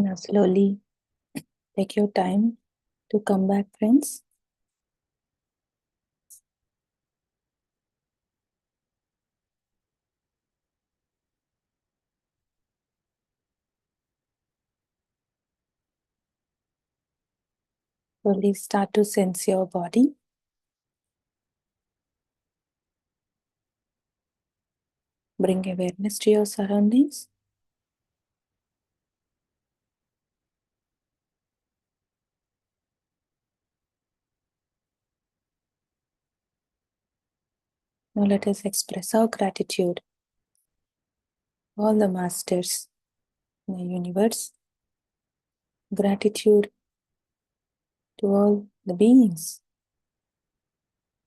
Now slowly take your time to come back, friends. Slowly start to sense your body. Bring awareness to your surroundings. Now let us express our gratitude. All the masters in the universe. Gratitude to all the beings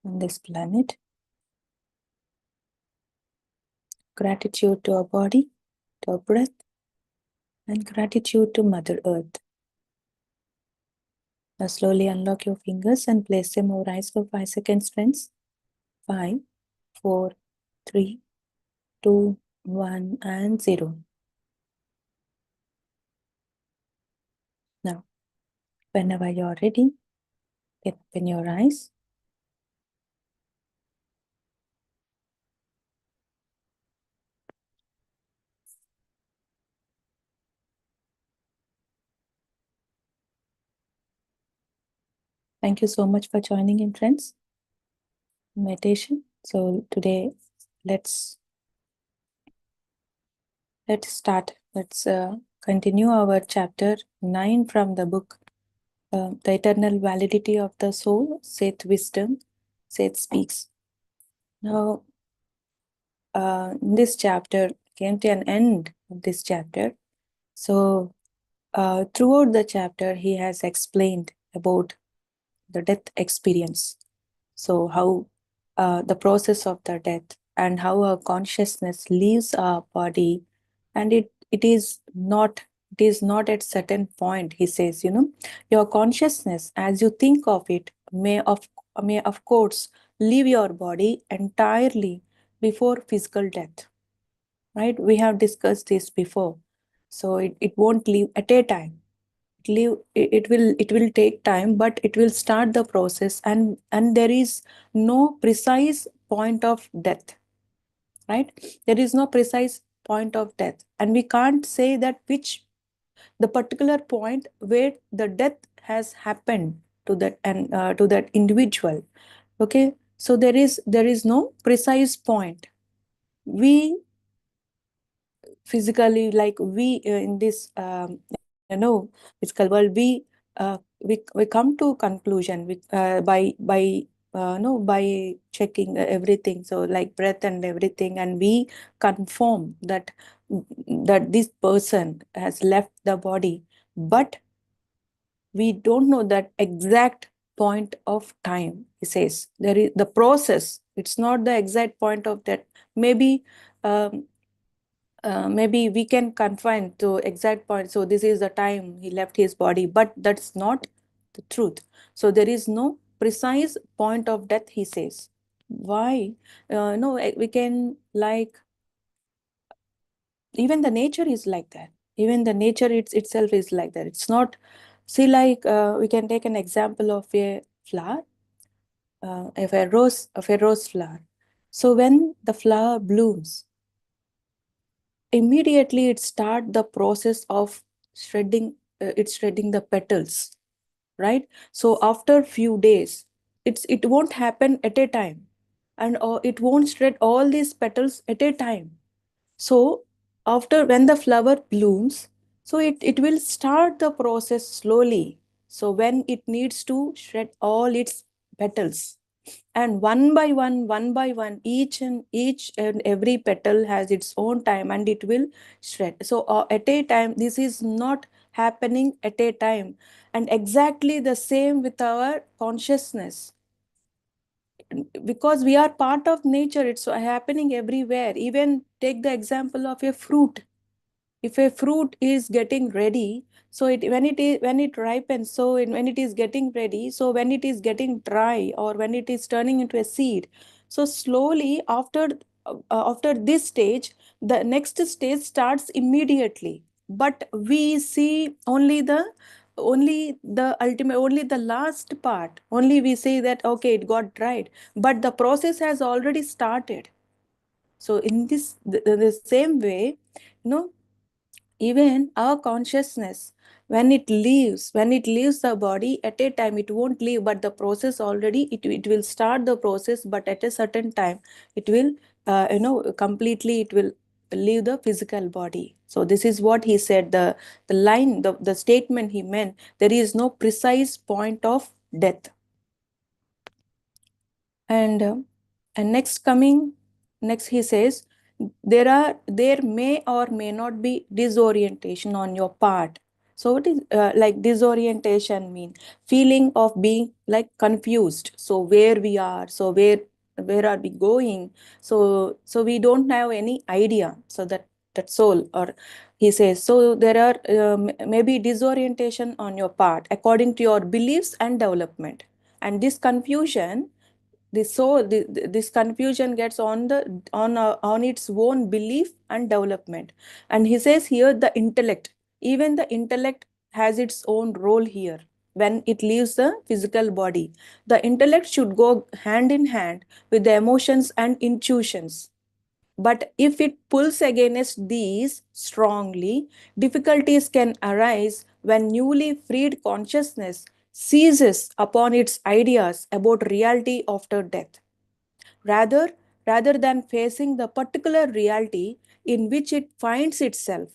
on this planet. Gratitude to our body, to our breath, and gratitude to Mother Earth. Now slowly unlock your fingers and place them over eyes for 5 seconds, friends. 5, 4, 3, 2, 1, and 0. Now, whenever you're ready, open your eyes. Thank you so much for joining in, friends. Meditation. So today, let's start. Let's continue our chapter 9 from the book, The Eternal Validity of the Soul, SETH Wisdom, SETH Speaks. Now, in this chapter, came to an end of this chapter. So, throughout the chapter, he has explained about the death experience. So how the process of the death and how our consciousness leaves our body, and it is not at certain point. He says, your consciousness as you think of it may of course leave your body entirely before physical death, right? We have discussed this before. So it won't leave at a time. It will take time, but it will start the process, and there is no precise point of death, right? There is no precise point of death, and we can't say that which the particular point where the death has happened to that, and to that individual. Okay, so there is no precise point. We physically, like we in this physical world, we come to conclusion with by no by checking everything, so like breath and everything, and we confirm that this person has left the body, but we don't know that exact point of time. He says there is the process, it's not the exact point of that. Maybe maybe we can confine to exact point, so this is the time he left his body, but that's not the truth. So there is no precise point of death, he says. Why? No, we can, like, even the nature is like that. Even the nature itself is like that. It's not, see, like we can take an example of a flower, of a rose flower. So when the flower blooms, immediately it start the process of shredding, it's shredding the petals, right? So after few days, it won't happen at a time, and it won't shred all these petals at a time. So after, when the flower blooms, so it will start the process slowly. So when it needs to shred all its petals, and one by one, each and every petal has its own time, and it will shred. So at a time, this is not happening at a time. And exactly the same with our consciousness, because we are part of nature. It's happening everywhere. Even take the example of a fruit. If a fruit is getting ready, so when it ripens, so when it is getting ready, so when it is getting dry, or when it is turning into a seed, so slowly after this stage, the next stage starts immediately. but we see only the last part. Only we say that okay, it got dried, but the process has already started. So in this the same way, you know, even our consciousness, when it leaves the body at a time, it won't leave, but the process already, it will start the process, but at a certain time it will completely it will leave the physical body. So this is what he said, the line, the statement he meant, there is no precise point of death. And next he says, there may or may not be disorientation on your part. So what is like disorientation mean? Feeling of being like confused. So where we are, so where are we going? So we don't have any idea. So that soul, or he says, so there are maybe disorientation on your part according to your beliefs and development. And this confusion, this confusion gets on its own belief and development. And he says here, the intellect, even the intellect has its own role here. When it leaves the physical body, the intellect should go hand in hand with the emotions and intuitions. But if it pulls against these strongly, difficulties can arise when newly freed consciousness seizes upon its ideas about reality after death, rather, rather than facing the particular reality in which it finds itself.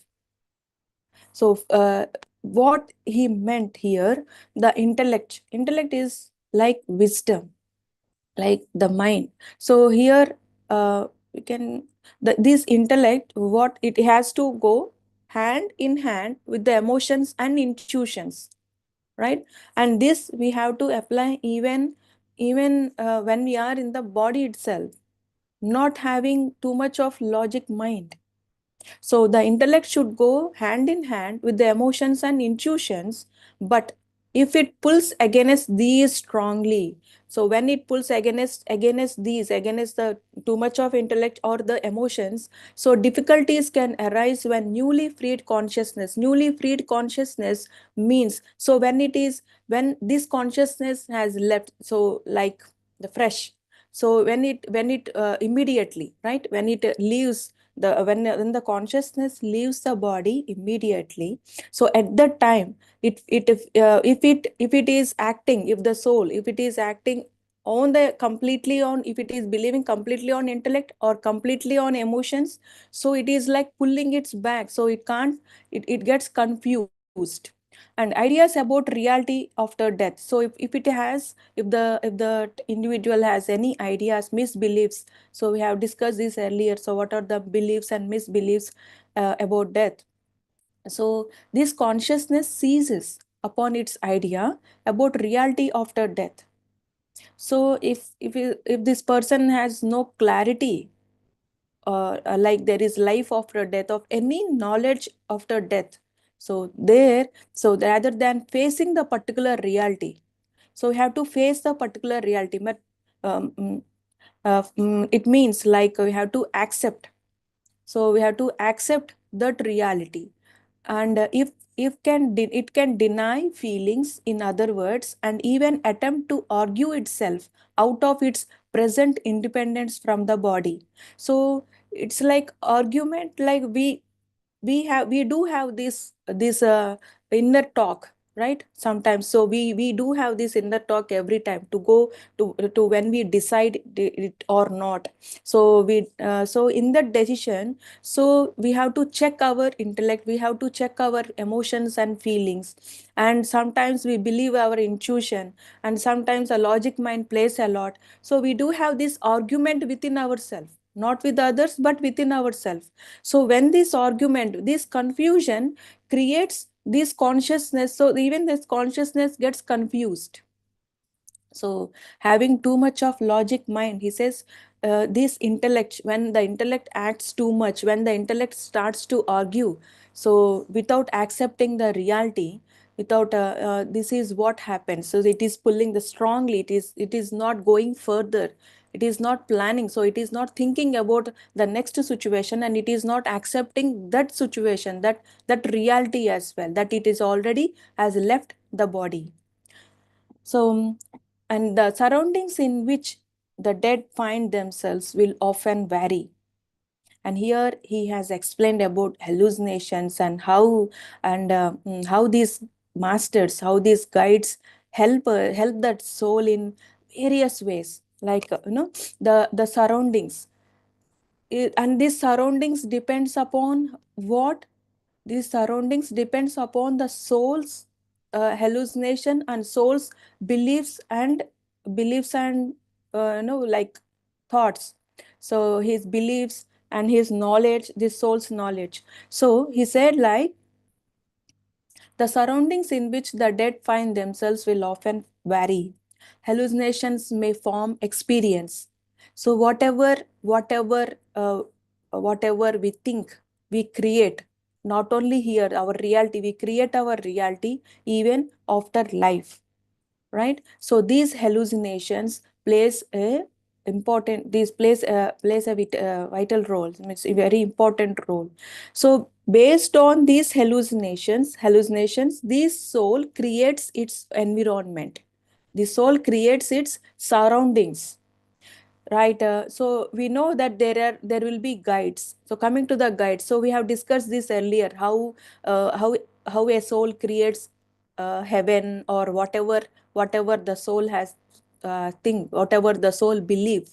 So, what he meant here, the intellect is like wisdom, like the mind. So here, we can this intellect, what it has to go hand in hand with the emotions and intuitions, right? And this we have to apply even when we are in the body itself, not having too much of logic mind. So the intellect should go hand in hand with the emotions and intuitions, but if it pulls against these strongly, so when it pulls against the too much of intellect or the emotions, so difficulties can arise when newly freed consciousness means, so when this consciousness has left, so like the fresh, so when it immediately, right, when it leaves when the consciousness leaves the body immediately, so at that time, if it is acting, if the soul, if it is acting on the completely on, if it is believing completely on intellect or completely on emotions, so it is like pulling its back, so it can't, it gets confused. And ideas about reality after death, so if it has, if the individual has any ideas, misbeliefs, so we have discussed this earlier. So what are the beliefs and misbeliefs about death? So this consciousness seizes upon its idea about reality after death. So if this person has no clarity, like there is life after death, of any knowledge after death, so rather than facing the particular reality, so we have to face the particular reality. But um, mm, it means like we have to accept, so we have to accept that reality. And it can deny feelings, in other words, and even attempt to argue itself out of its present independence from the body. So it's like argument, like we do have this inner talk, right, sometimes. So we do have this inner talk every time to go to when we decide it or not. So so in that decision, so we have to check our intellect, we have to check our emotions and feelings, and sometimes we believe our intuition, and sometimes a logic mind plays a lot. So we do have this argument within ourselves, not with others but within ourselves. So when this argument, this confusion creates this consciousness, so even this consciousness gets confused. So having too much of logic mind, he says, this intellect, when the intellect acts too much, when the intellect starts to argue, so without accepting the reality, without this is what happens. So it is pulling the strongly, it is not going further, It is not planning. So it is not thinking about the next situation, and it is not accepting that situation, that reality as well, that it is already has left the body. So, and the surroundings in which the dead find themselves will often vary. And here he has explained about hallucinations and how these masters, how these guides help that soul in various ways, like the surroundings. And these surroundings depends upon what? These surroundings depends upon the soul's hallucination and soul's beliefs and like thoughts. So his beliefs and his knowledge, this soul's knowledge. So he said, like, the surroundings in which the dead find themselves will often vary. Hallucinations may form experience. So whatever we think, we create. Not only here, our reality, we create our reality even after life, right? So these hallucinations plays a vital role. It's a very important role. So based on these hallucinations, this soul creates its environment. The soul creates its surroundings, right? So we know that there will be guides. So coming to the guides, so we have discussed this earlier, uh, how how a soul creates heaven, or whatever the soul has think, whatever the soul believed,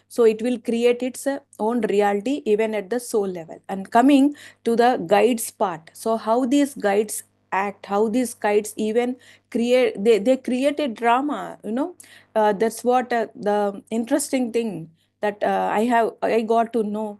so it will create its own reality even at the soul level. And coming to the guides part, so how these guides act, how these guides even they create a drama, that's what the interesting thing that I got to know.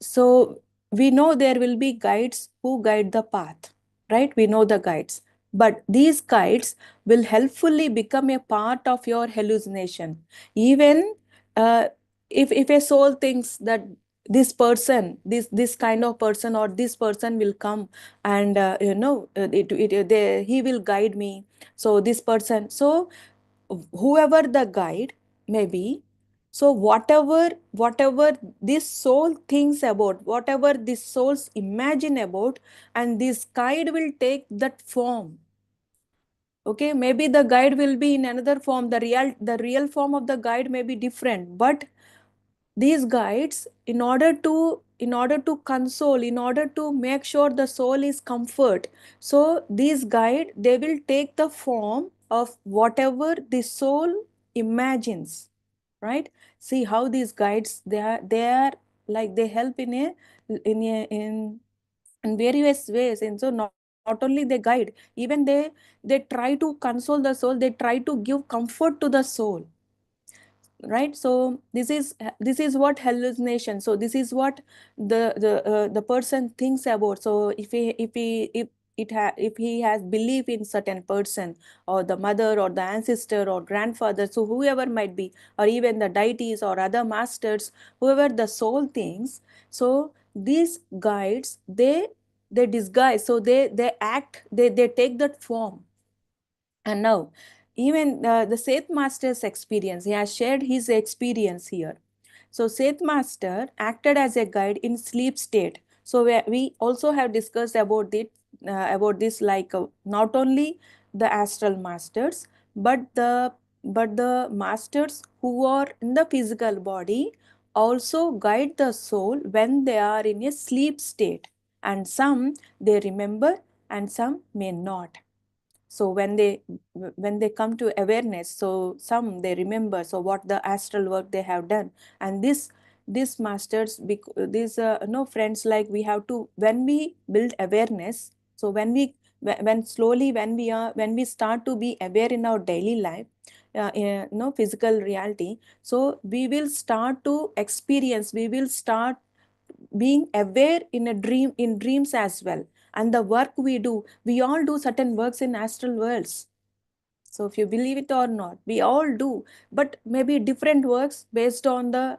So we know there will be guides who guide the path, right? We know the guides, but these guides will helpfully become a part of your hallucination. Even uh, if a soul thinks that this person, this kind of person, or this person will come, and he will guide me. So this person, so whoever the guide may be, so whatever this soul thinks about, whatever this souls imagine about, and this guide will take that form. Okay, maybe the guide will be in another form, the real form of the guide may be different, but these guides, in order to console, in order to make sure the soul is comfort, so these guide, they will take the form of whatever the soul imagines, right? See how these guides, they are like, they help in various ways. And so not only they guide, even they try to console the soul, they try to give comfort to the soul, right? So this is what hallucination, so this is what the person thinks about. So if he has belief in certain person, or the mother, or the ancestor, or grandfather, so whoever might be, or even the deities or other masters, whoever the soul thinks, so these guides, they disguise, so they act, they take that form. And now, even the Seth Master's experience, he has shared his experience here. So, Seth Master acted as a guide in sleep state. So, we also have discussed about this, like not only the astral masters, but the masters who are in the physical body also guide the soul when they are in a sleep state. And some they remember, and some may not. So when they come to awareness, so some they remember, so what the astral work they have done. And this masters, these no friends, like, we have to, when we build awareness, so when slowly, when we start to be aware in our daily life, no physical reality, so we will start to experience, we will start being aware in dreams as well. And the work we all do certain works in astral worlds. So if you believe it or not, we all do, but maybe different works based on the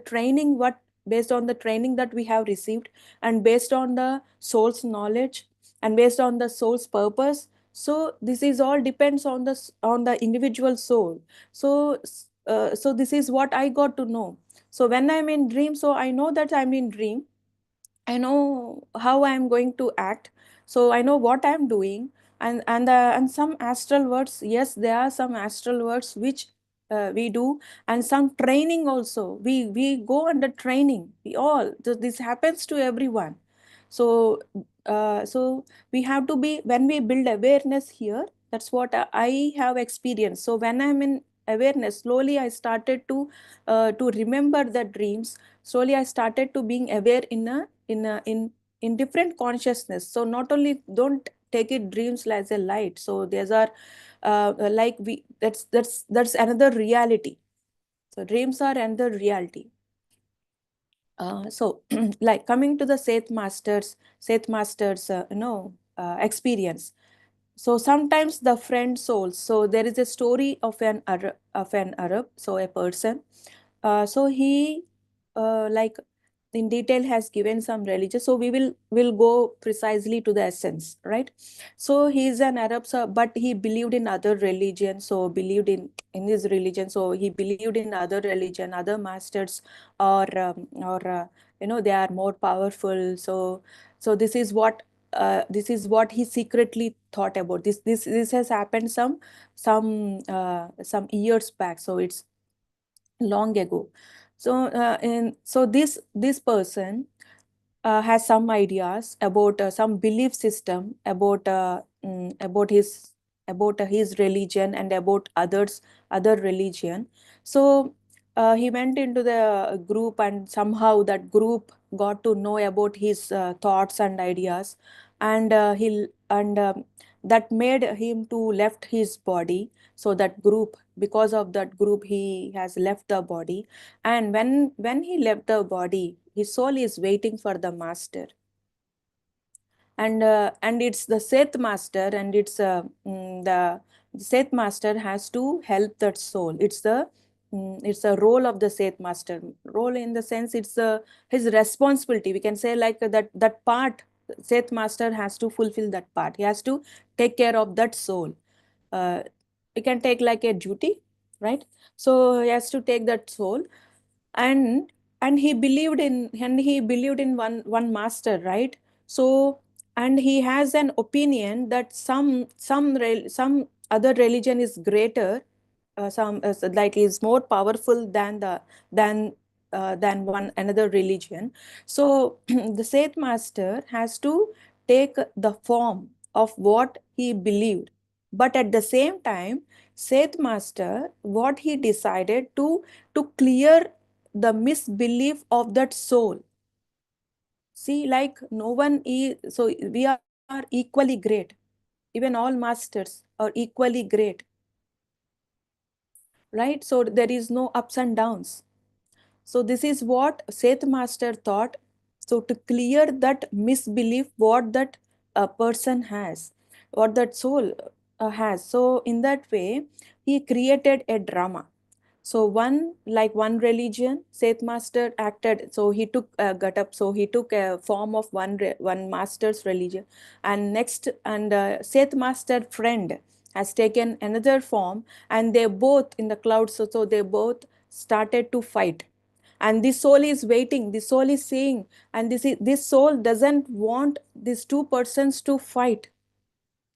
training, based on the training that we have received, and based on the soul's knowledge, and based on the soul's purpose. So this is all depends on the individual soul. So so this is what I got to know. So when I'm in dream, so I know that I'm in dream. I know how I'm going to act. So I know what I'm doing. And some astral words, yes, there are some astral words which we do, and some training also. We go under training. We all, this happens to everyone. So so we have to be, when we build awareness here, that's what I have experienced. So when I'm in awareness, slowly I started to remember the dreams. Slowly I started to being aware in different consciousness. So not only, don't take it dreams as a light. So there's are like we that's another reality. So dreams are another reality. So like coming to the Seth masters experience. So sometimes the friend souls. So there is a story of an Arab, so a person. So he like in detail has given some religion. So will go precisely to the essence, right? So he is an Arab, so, but he believed in other religion. So believed in his religion. So he believed in other religion, other masters, or they are more powerful. So this is what he secretly thought about. This has happened some years back. So it's long ago. So this person has some ideas about some belief system about his religion and about other religion. So he went into the group, and somehow that group got to know about his thoughts and ideas, and he and that made him to left his body. So that group, because of that group, he has left the body. And when he left the body, his soul is waiting for the master. And it's the Seth master, and the Seth master has to help that soul. It's a role of the Seth master. Role in the sense, it's his responsibility. We can say like that part. Seth master has to fulfill that part. He has to take care of that soul. Uh, we can take like a duty, right? So he has to take that soul, and he believed in one master, right? So, and he has an opinion that some other religion is greater, some like is more powerful than one another religion. So the Seth master has to take the form of what he believed, but at the same time, Seth master, what he decided to clear the misbelief of that soul. See, like no one is, so we are equally great. Even all masters are equally great, right? So there is no ups and downs. So this is what Seth master thought. So to clear that misbelief, what that person has, what that soul has. So in that way, he created a drama. So one religion, Seth master acted. So he took got up. So he took a form of one master's religion, and next, and Seth master friend has taken another form, and they both in the clouds. So they both started to fight, and this soul is waiting. This soul is saying, and this soul doesn't want these two persons to fight.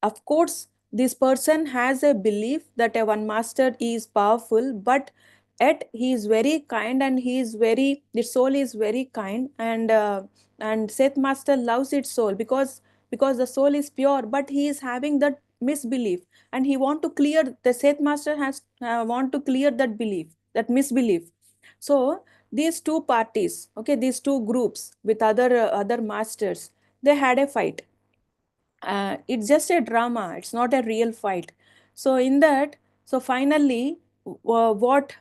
Of course, this person has a belief that a one master is powerful, but yet he is very kind, and the soul is very kind, and Seth master loves its soul because the soul is pure, but he is having that misbelief, and he want to clear, the Seth master has want to clear that belief, that misbelief. So these two parties, okay, these two groups with other masters, they had a fight. It's just a drama, it's not a real fight. So in that, so finally what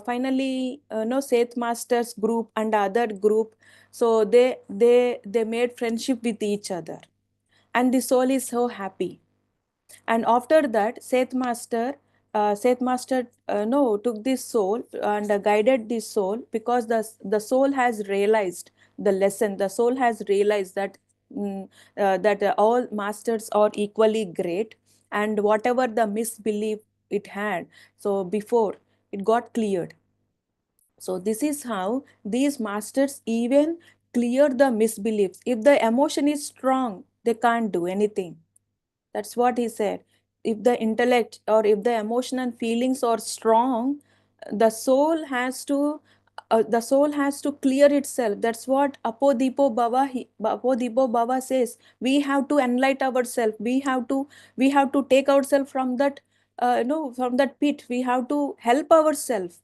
finally no Seth masters group and other group, so they made friendship with each other, and the soul is so happy. And after that, Seth master no took this soul and guided this soul, because the soul has realized the lesson. The soul has realized that all masters are equally great, and whatever the misbelief it had, so before, it got cleared. So this is how these masters even clear the misbeliefs. If the emotion is strong, they can't do anything. That's what he said. If the intellect or if the emotion and feelings are strong, the soul has to clear itself. That's what Apodipo Baba says. We have to enlighten ourselves. We have to take ourselves from that from that pit. We have to help ourselves.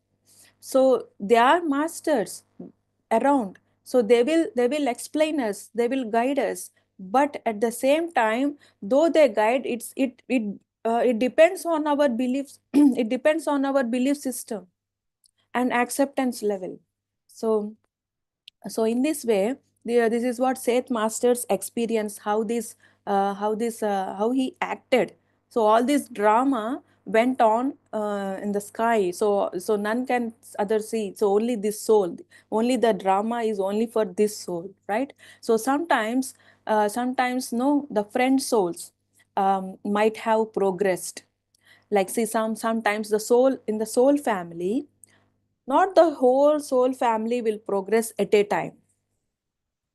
So they are masters around, so they will explain us, they will guide us, but at the same time, though they guide, it depends on our beliefs. It depends on our belief system and acceptance level. So in this way, this is what Seth masters experience, how he acted. So all this drama went on in the sky, so none can other see, so only this soul, only the drama is only for this soul, right? So sometimes no, the friend souls might have progressed. Like, see, sometimes the soul in the soul family, not the whole soul family will progress at a time,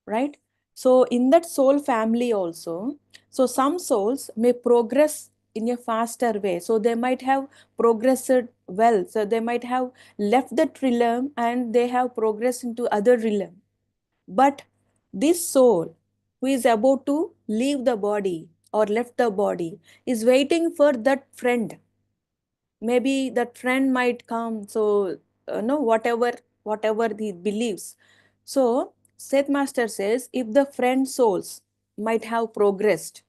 right? So in that soul family also, so some souls may progress in a faster way. So they might have progressed well. So they might have left that realm and they have progressed into other realm. But this soul who is about to leave the body or left the body is waiting for that friend. Maybe that friend might come. So no, whatever he believes. So Seth Master says, if the friend souls might have progressed,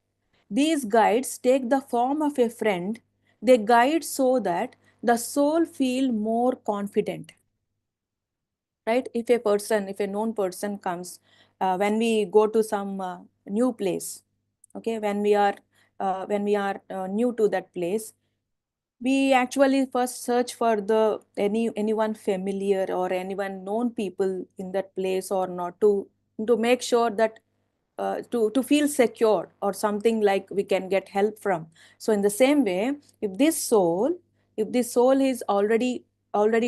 these guides take the form of a friend. They guide so that the soul feel more confident, right? If a known person comes, when we go to some new place, okay, when we are new to that place, we actually first search for the anyone familiar or anyone known people in that place or not, to make sure that to feel secure or something, like we can get help from. So in the same way, if this soul is already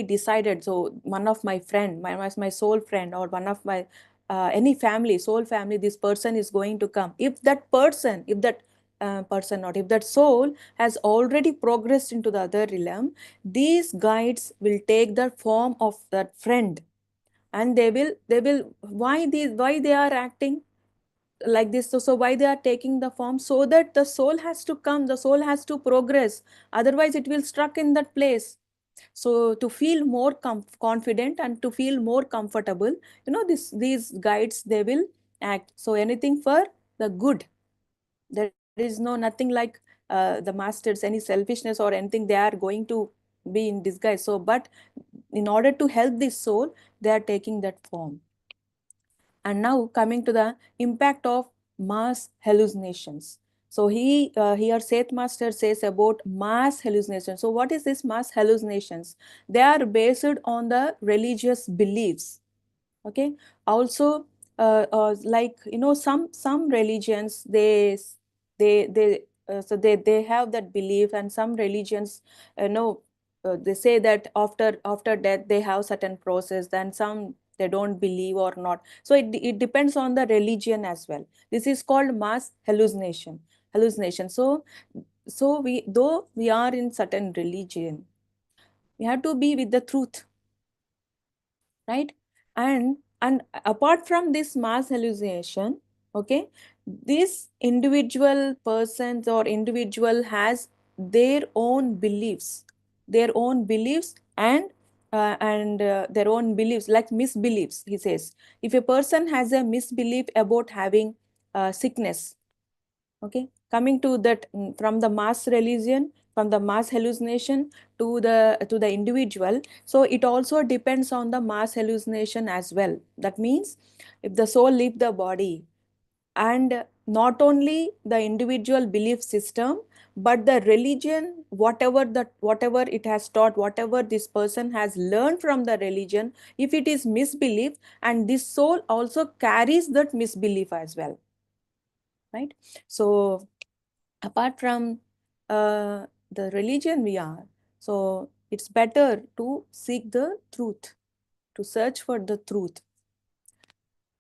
decided, so one of my friend, my soul friend, or one of my any family, soul family, this person is going to come. If that person, not if that soul has already progressed into the other realm, these guides will take the form of that friend, and they will why they are acting like this. So why they are taking the form? So that the soul has to come, the soul has to progress, otherwise it will stuck in that place. So to feel more confident and to feel more comfortable, these guides, they will act. So anything for the good. There is nothing like the masters, any selfishness or anything they are going to be in disguise. So but in order to help this soul, they are taking that form. And now coming to the impact of mass hallucinations. So here Seth Master says about mass hallucinations. So what is this mass hallucinations? They are based on the religious beliefs. Okay. Also, like some religions, they have that belief, and some religions, they say that after death they have certain process, then some they don't believe or not. So it depends on the religion as well. This is called mass hallucination. So we, though we are in certain religion, we have to be with the truth, right? And apart from this mass hallucination, okay, this individual persons or individual has their own beliefs and their own beliefs, like misbeliefs. He says, if a person has a misbelief about having sickness, okay, coming to that, from the mass religion, from the mass hallucination to the individual. So it also depends on the mass hallucination as well. That means if the soul leave the body, and not only the individual belief system, but the religion, whatever it has taught, whatever this person has learned from the religion, if it is misbelief, and this soul also carries that misbelief as well, right? So apart from the religion we are. So it's better to seek the truth, to search for the truth.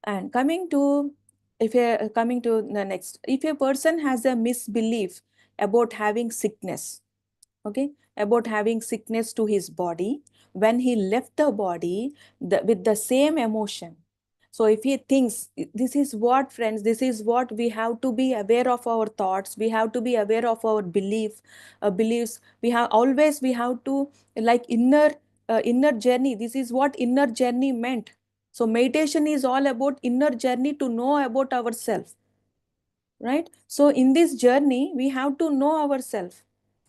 And coming to, if you're coming to the next, if a person has a misbelief about having sickness, okay, about having sickness to his body, when he left the body with the same emotion. So if he thinks, this is what, friends, this is what we have to be aware of our thoughts, we have to be aware of our beliefs, we have to, like, inner journey. This is what inner journey meant. So meditation is all about inner journey, to know about ourselves, right? So in this journey we have to know ourselves,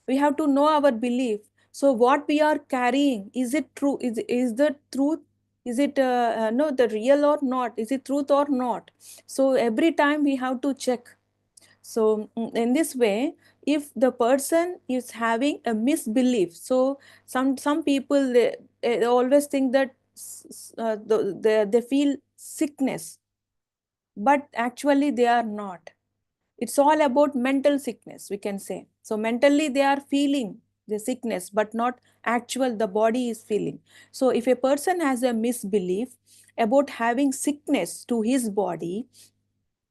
we have to know our belief. So what we are carrying, is it true, is the truth, is it no, the real or not, is it truth or not? So every time we have to check. So in this way, if the person is having a misbelief, so some people, they always think that they feel sickness, but actually they are not. It's all about mental sickness, we can say. So mentally they are feeling the sickness, but not actual the body is feeling. So if a person has a misbelief about having sickness to his body,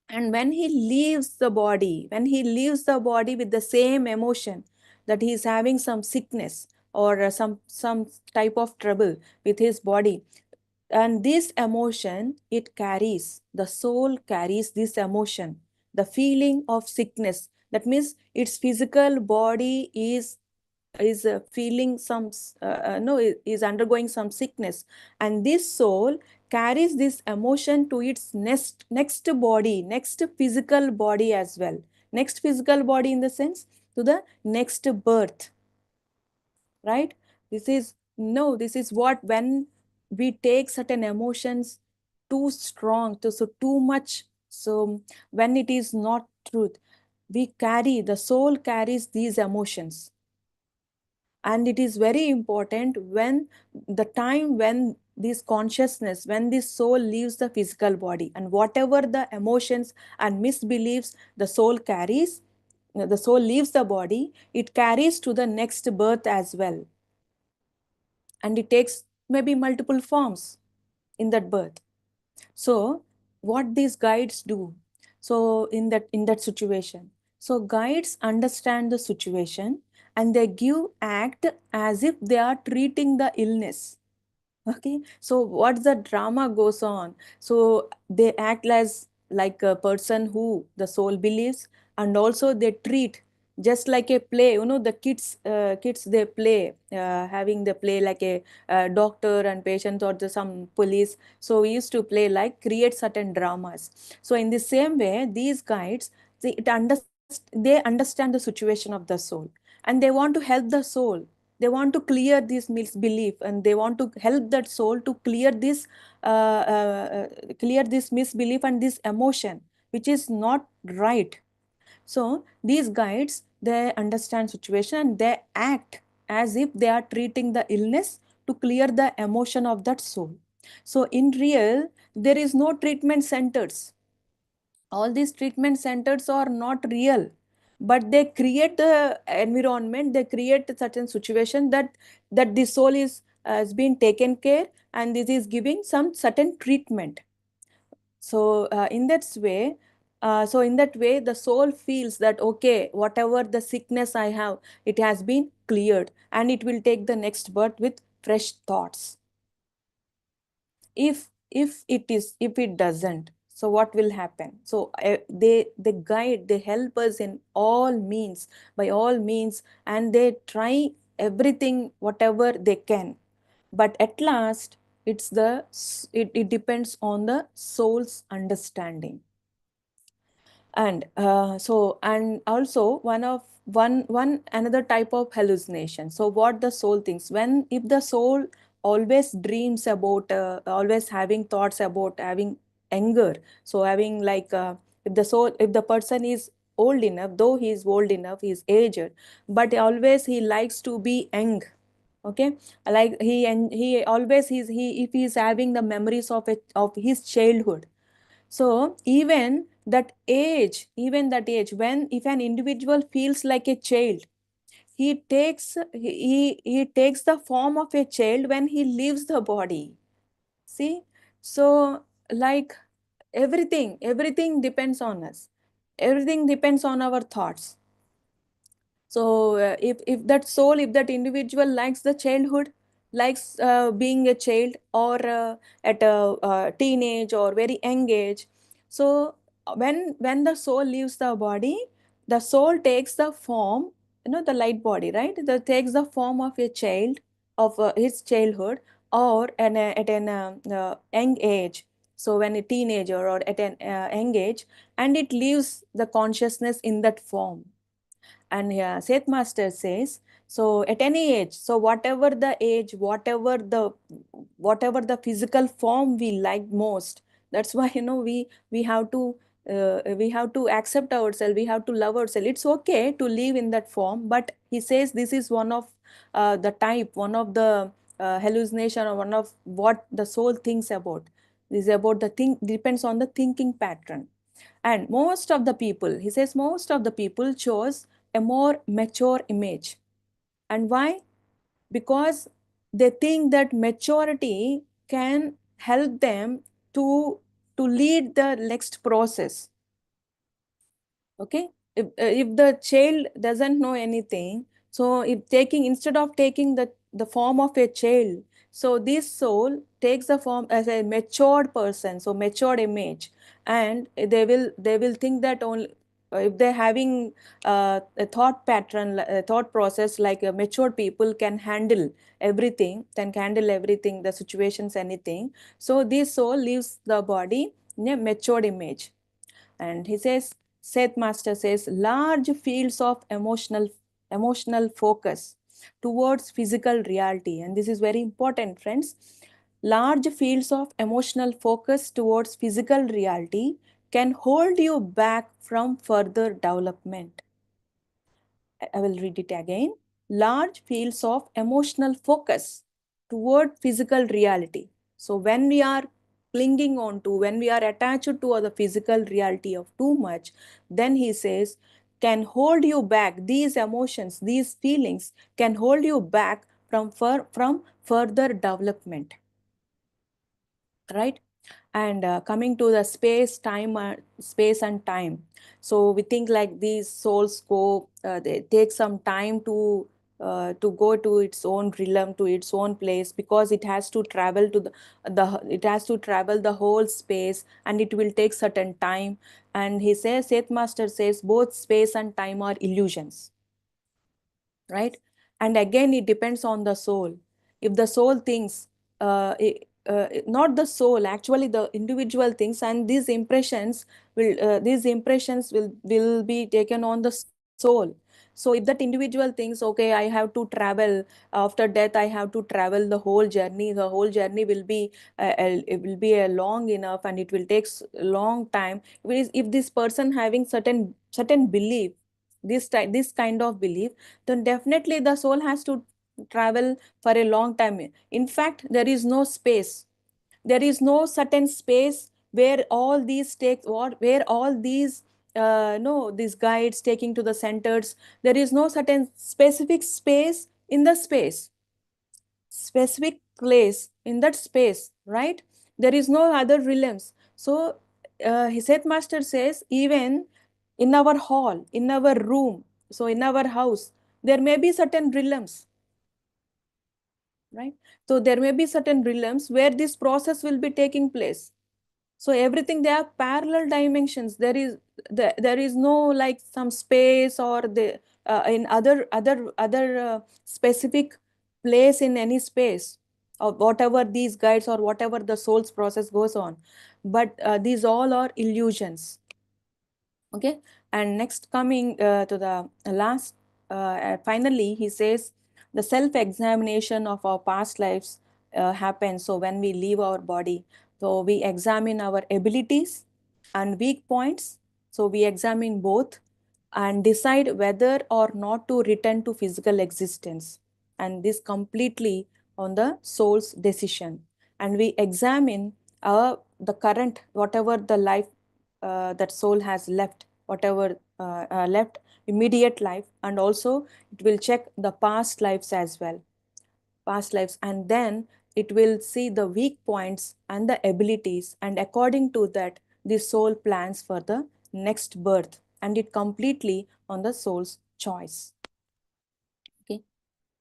and when he leaves the body, when he leaves the body with the same emotion that he is having some sickness, or some type of trouble with his body, and this emotion, it carries, the soul carries this emotion, the feeling of sickness. That means its physical body is feeling some no, is undergoing some sickness, and this soul carries this emotion to its next body, next physical body as well. Next physical body, in the sense, to the next birth, right? This is, no, this is what, when we take certain emotions too strong, so too much, so when it is not truth, we carry, the soul carries these emotions. And it is very important, when the time when this consciousness, when this soul leaves the physical body, and whatever the emotions and misbeliefs the soul carries, the soul leaves the body, it carries to the next birth as well. And it takes maybe multiple forms in that birth. So what these guides do, so in that situation, so guides understand the situation, and they give act as if they are treating the illness. Okay, so what the drama goes on, so they act as like a person who the soul believes, and also they treat just like a play, the kids they play, having the play like a doctor and patient, or some police. So we used to play, like, create certain dramas. So in the same way, these guides, they understand the situation of the soul, and they want to help the soul. They want to clear this misbelief, and they want to help that soul to clear this misbelief and this emotion, which is not right. So these guides, they understand situation, and they act as if they are treating the illness to clear the emotion of that soul. So in real, there is no treatment centers. All these treatment centers are not real, but they create the environment, they create a certain situation, that the soul is has been taken care, and this is giving some certain treatment. So in that way, the soul feels that, okay, whatever the sickness I have, it has been cleared, and it will take the next birth with fresh thoughts. If it doesn't, so what will happen? So they guide, they help us in all means, by all means, and they try everything whatever they can. But at last, it depends on the soul's understanding. And also one another type of hallucination. So what the soul thinks, when, if the soul always dreams about, always having thoughts about having anger, so having like, if the person is old enough, though he is old enough, he is aged, but always he likes to be young. Okay, like he always, if he is having the memories of his childhood. So even that age, when, if an individual feels like a child, he takes the form of a child when he leaves the body. See, so like everything depends on us. Everything depends on our thoughts. So if that soul, if that individual likes the childhood, likes being a child, or at a teenage or very young age, so when the soul leaves the body, the soul takes the form, the light body, right, that takes the form of a child, of his childhood, or at an young age, so when a teenager or at an young age, and it leaves the consciousness in that form. And Seth Master says, so at any age, so whatever the age, whatever the physical form we like most, that's why we have to accept ourselves, we have to love ourselves. It's okay to live in that form, but he says this is one of the type, one of the hallucination, or one of what the soul thinks about. This is about the thing, depends on the thinking pattern. And most of the people, he says, most of the people chose a more mature image. And why? Because they think that maturity can help them to lead the next process. Okay, if the child doesn't know anything, so if taking, instead of taking the form of a child, so this soul takes the form as a matured person, so matured image. And they will think that only if they're having a thought pattern, a thought process, like a matured people can handle everything, can handle everything, the situations, anything. So this soul leaves the body in a matured image. And he says, Seth Master says, large fields of emotional focus towards physical reality. And this is very important, friends. Large fields of emotional focus towards physical reality can hold you back from further development. I will read it again. Large fields of emotional focus toward physical reality. So when we are clinging on to, when we are attached to the physical reality of too much, then he says, can hold you back. These emotions, these feelings can hold you back from further development, right? And coming to the space and time, so we think like these souls go, they take some time to go to its own realm, to its own place, because it has to travel to it has to travel the whole space, and it will take certain time. And he says, Seth Master says, both space and time are illusions, right? And again, it depends on the soul. If the soul thinks, not the soul, actually the individual thinks, and these impressions will be taken on the soul. So if that individual thinks, okay, I have to travel after death, I have to travel the whole journey, it will be a long enough, and it will take long time. If this person having certain belief, this kind of belief, then definitely the soul has to travel for a long time. In fact, there is no space. There is no certain space where all these take, where all these no these guides taking to the centers. There is no certain specific space in the space, specific place in that space, right? There is no other realms. So his headmaster says, even in our hall, in our room, so in our house, there may be certain realms, right? So there may be certain realms where this process will be taking place. So everything, they are parallel dimensions. There is no like some space, or the in other specific place in any space, or whatever these guides, or whatever the soul's process goes on. But these all are illusions. Okay. And next, coming to the last, finally he says, the self examination of our past lives happens. So when we leave our body, so we examine our abilities and weak points. So we examine both and decide whether or not to return to physical existence, and this completely on the soul's decision. And we examine the current, whatever the life that soul has left, whatever left immediate life, and also it will check the past lives as well, past lives, and then it will see the weak points and the abilities, and according to that the soul plans for the next birth, and it completely on the soul's choice. Okay,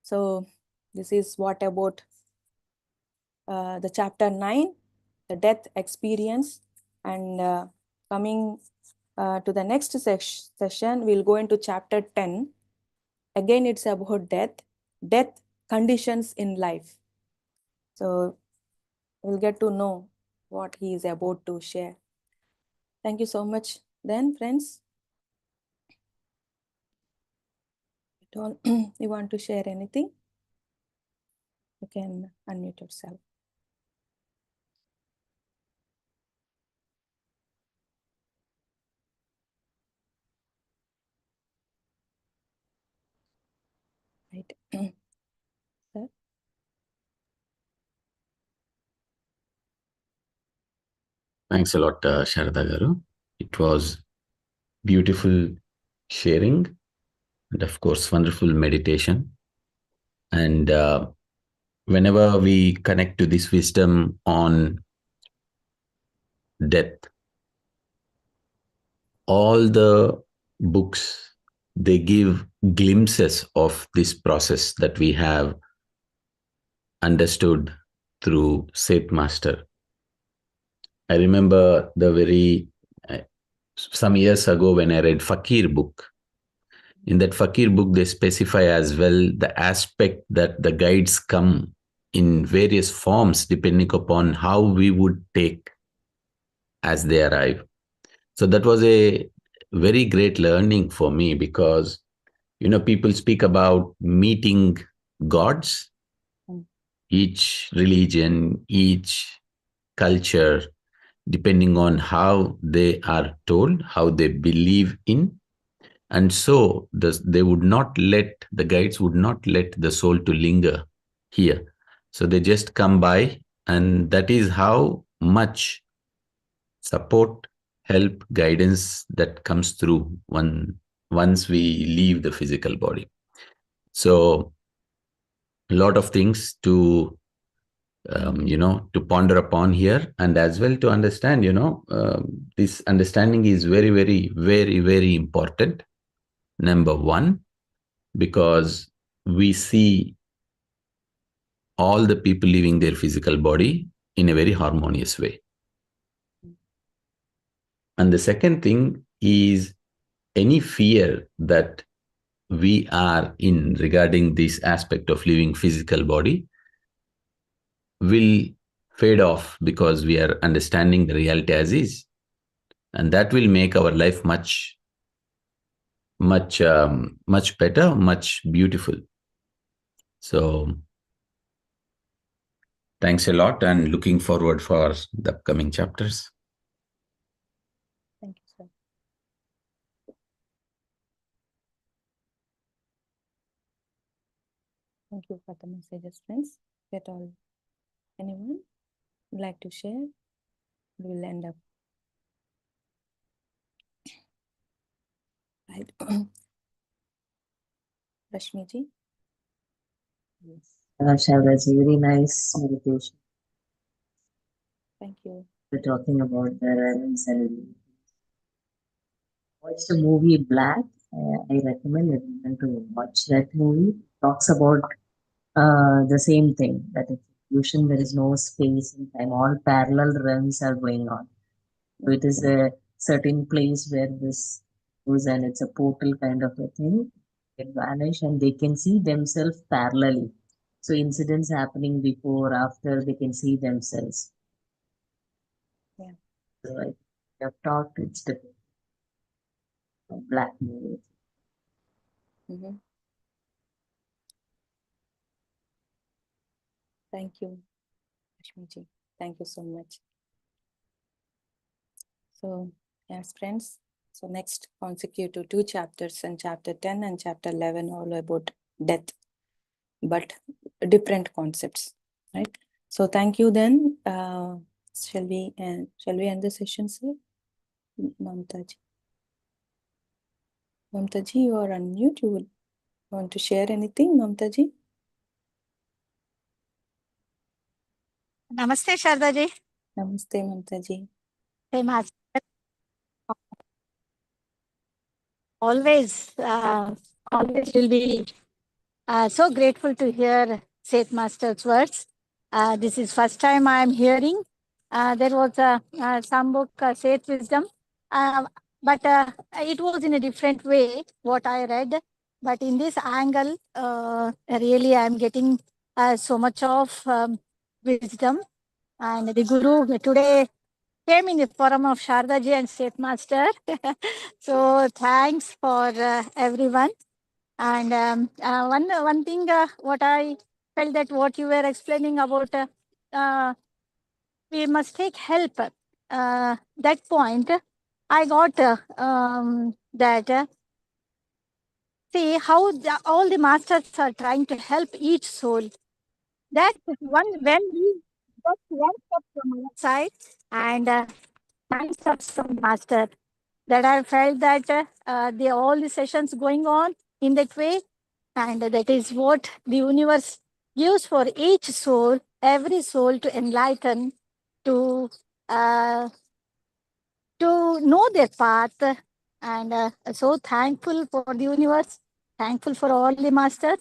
so this is what about the chapter 9, the death experience. And coming to the next session, we'll go into chapter 10. Again, it's about death conditions in life. So we'll get to know what he is about to share. Thank you so much then, friends. You want to share anything? You can unmute yourself. Right. Sir? Thanks a lot, Sarada garu. It was beautiful sharing and, of course, wonderful meditation. And whenever we connect to this wisdom on death, all the books, they give glimpses of this process that we have understood through SETH Master. I remember some years ago when I read Fakir book. In that Fakir book, they specify as well the aspect that the guides come in various forms depending upon how we would take as they arrive. So that was a very great learning for me because, people speak about meeting gods. Each religion, each culture, depending on how they are told, how they believe in. And so the guides would not let the soul to linger here. So they just come by, and that is how much support, help, guidance that comes through once we leave the physical body. So a lot of things to to ponder upon here, and as well to understand, this understanding is very, very, very, very important. Number one, because we see all the people leaving their physical body in a very harmonious way. And the second thing is any fear that we are in regarding this aspect of leaving physical body will fade off because we are understanding the reality as is. And that will make our life much, much, much better, much beautiful. So thanks a lot, and looking forward for the upcoming chapters. Thank you, sir. Thank you for the messages, friends. That all. Anyone would like to share? We will end up. Right. Rashmi ji? Yes. That's a very nice meditation. Thank you. We're talking about the realms and watch the movie Black. I recommend everyone to watch that movie. Talks about the same thing, that in illusion there is no space and time. All parallel realms are going on. So it is a certain place where this goes, and it's a portal kind of a thing. It vanish and they can see themselves parallelly. So incidents happening before, after, they can see themselves. Yeah. So I have talked, it's the Black movie. Mm-hmm. Thank you, Rashmi ji. Thank you so much. So, yes, friends. So next consecutive 2 chapters, and chapter 10 and chapter 11 all about death, but different concepts, right? So thank you then. Shall we end the session, sir? Mamta ji? Mamtaji, you are on mute. You will want to share anything, Mamtaji? Namaste, Sarada ji. Namaste, Mamtaji. Hey, Master. Always will be so grateful to hear Seth Master's words. This is first time I am hearing. There was some book, Seth Wisdom, but it was in a different way what I read. But in this angle, really I am getting so much of wisdom. And the Guru today came in the form of Sarada ji and Seth Master. So thanks for everyone. And one thing, what I felt that what you were explaining about, we must take help. That point, I got that. See how all the masters are trying to help each soul. That one when we just one step from our side and 9 steps from master. That I felt that all the sessions going on in that way, and that is what the universe gives for each soul, every soul to enlighten, to know their path, and so thankful for the universe, thankful for all the masters.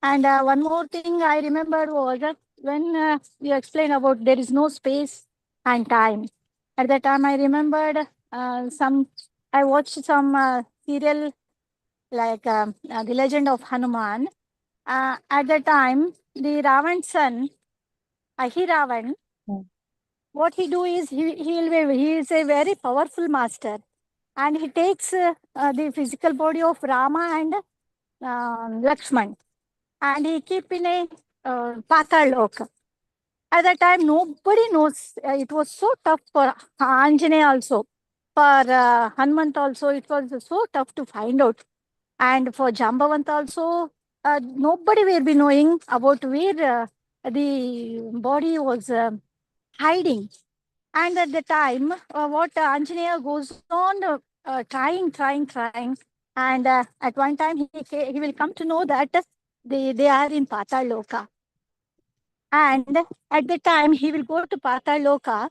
And one more thing I remember was that when you explained about there is no space and time. At that time, I remembered I watched some serial like The Legend of Hanuman. At that time, the Ravan's son, Ahiravan, what he do is he is a very powerful master, and he takes the physical body of Rama and Lakshman, and he keep in a Patal Lok. At that time, nobody knows. It was so tough for Anjaneya also. For Hanumant also, it was so tough to find out. And for Jambavant also, nobody will be knowing about where the body was hiding. And at the time, what Anjaneya goes on trying. And at one time, he will come to know that they are in Patal Loka. And at the time, he will go to Patal Loka.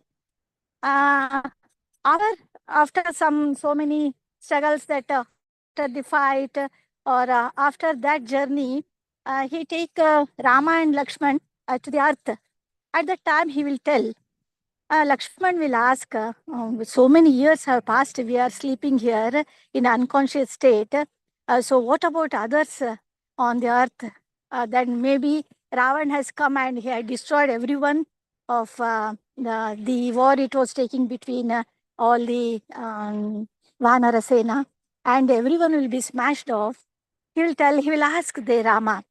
After so many struggles that after the fight or after that journey, he take Rama and Lakshman to the earth. At that time, he will tell. Lakshman will ask, so many years have passed, we are sleeping here in unconscious state. So what about others on the earth? Then maybe Ravan has come and he had destroyed everyone of the war it was taking between all the Vanara Sena, and everyone will be smashed off. He will ask the Rama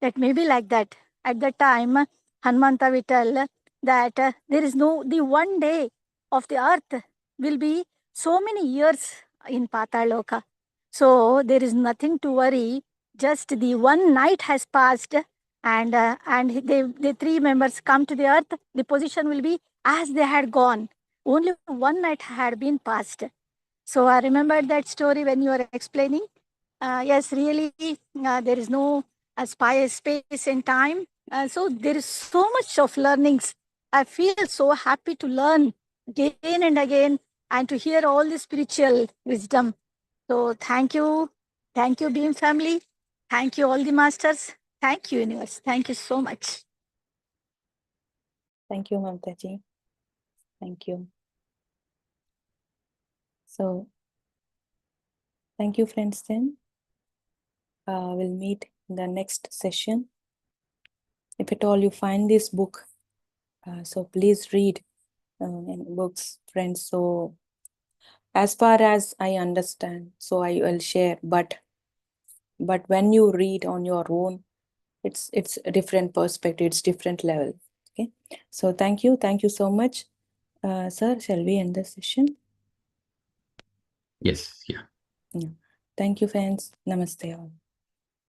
that maybe like that. At that time, Hanumanta will tell that there is the one day of the earth will be so many years in Pataloka. So there is nothing to worry. Just the one night has passed, and the three members come to the earth. The position will be as they had gone. Only one night had been passed. So I remembered that story when you were explaining. Yes, really, there is no space and time. So there is so much of learnings. I feel so happy to learn again and again and to hear all the spiritual wisdom. So thank you, Beam family. Thank you, all the masters. Thank you, universe. Thank you so much. Thank you, Mamtaji. Thank you. So, thank you, friends. Then we'll meet in the next session. If at all you find this book, so please read in books, friends. So, as far as I understand, so I will share. But when you read on your own, it's a different perspective. It's different level. Okay. So thank you so much, sir. Shall we end the session? Yes. Yeah. Yeah. Thank you, friends. Namaste all.